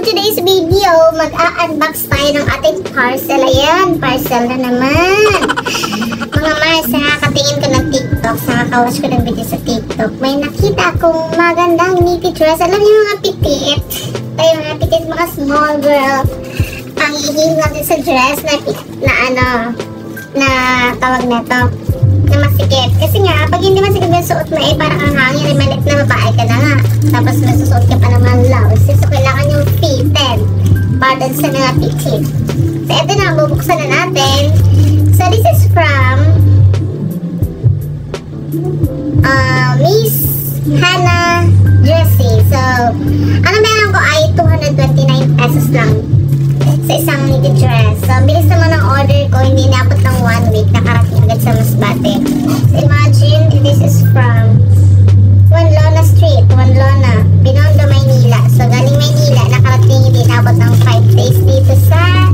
today's video, mag-a-unbox tayo ng ating parcel. Ayan, parcel na naman. Mga Mars, nakakatingin ko ng TikTok, nakaka-watch ko ng video sa TikTok. May nakita akong magandang knitted dress. Alam niyo mga pitit? Tayo mga pitit, mga small girl. Ang hihiling natin sa dress na tawag na to, na masikip. Kasi nga, pag hindi masikip yung suot mo, parang ang hangin, malit na babae ka na nga. Tapos masusuot ka pa naman blouse. So, kailangan yung fitted para sa mga pitit. So, ito na, bubuksan na natin. So, this is from Miss Hannah Dressy. So, ano meron ko ay 229 pesos lang sa isang knitted dress. So, bilis naman ang order ko. Hindi naabot ng 1 week. Nakarating agad sa Masbate. So, imagine, this is from Wanlona Street, Wanlona, Binondo, Maynila. So, galing Maynila, nakarating hindi naabot ng 5 days dito sa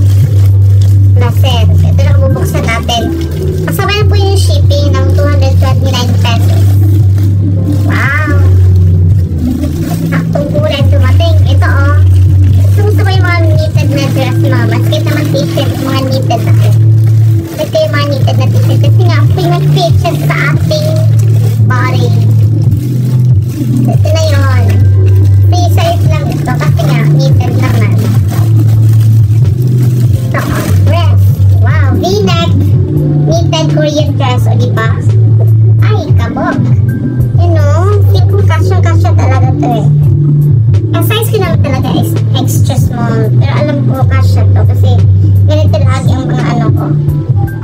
Lasen. So, ito na bubuksan natin. Kasama na po yung shipping ng 229 pesos. Wow! Saktong kulay dumating. Ito oh. Gusto ko yung mga knitted na dress mo. Maskit naman t-shirt, mga knitted na dress. Ito yung mga knitted na t-shirt. Kasi nga, pinag-fit siya sa ating body. Ito na yun. Free size lang ito. Kasi nga, knitted naman. Ito, dress. Wow, V-neck. Knitted Korean dress. O, diba? Ay, kabog. You know, hindi ko kasya talaga ito eh. Ang size ko naman talaga is extra small. Pero alam ko kasya to kasi ganito lagi ang mga ano ko.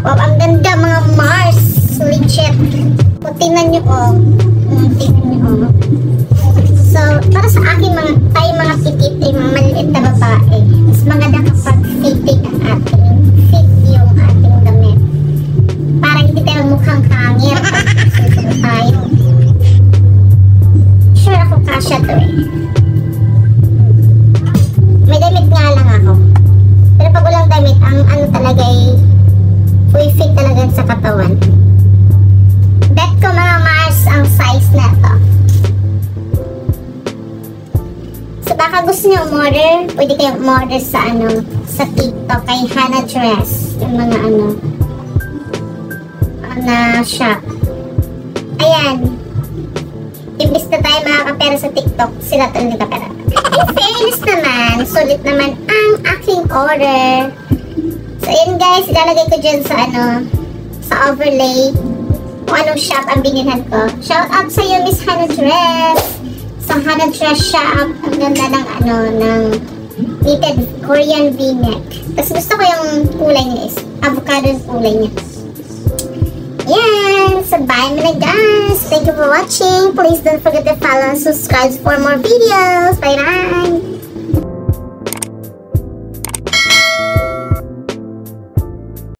Wow, ang ganda mga Mars. Legit. Kung tingnan nyo oh. Tingnan nyo oh. So, para sa akin tayo mga pitit ay mga maliit na babae. Mas maganda kapag fitting ang ating fit yung ating damit. Para hindi tayo mukhang kangir. Susunod tayo. Sure ako kasya to eh. May damit nga lang ako. Pero pag walang damit, ang ano talaga ay full fit talaga sa katawan. Bet ko mga Mars ang size na to. So baka gusto nyo umorder, pwede kayo umorder sa sa TikTok kay Hannah Dress. Yung mga na shop. Ayan. Imbis na tayo makakapera sa TikTok, sila to hindi kapera. In fairness naman, sulit naman ang aking order. So, yun guys, ilalagay ko dyan sa sa overlay kung anong shop ang binilhan ko. Shout out sa iyo, Miss Hannah Dress. Sa Hannah Dress shop, ang ganda ng ng knitted Korean V-neck. Tapos gusto ko yung kulay niya is avocado yung kulay niya. Yan! So, bye na guys! Thank you for watching. Please don't forget to follow and subscribe for more videos. Bye-bye!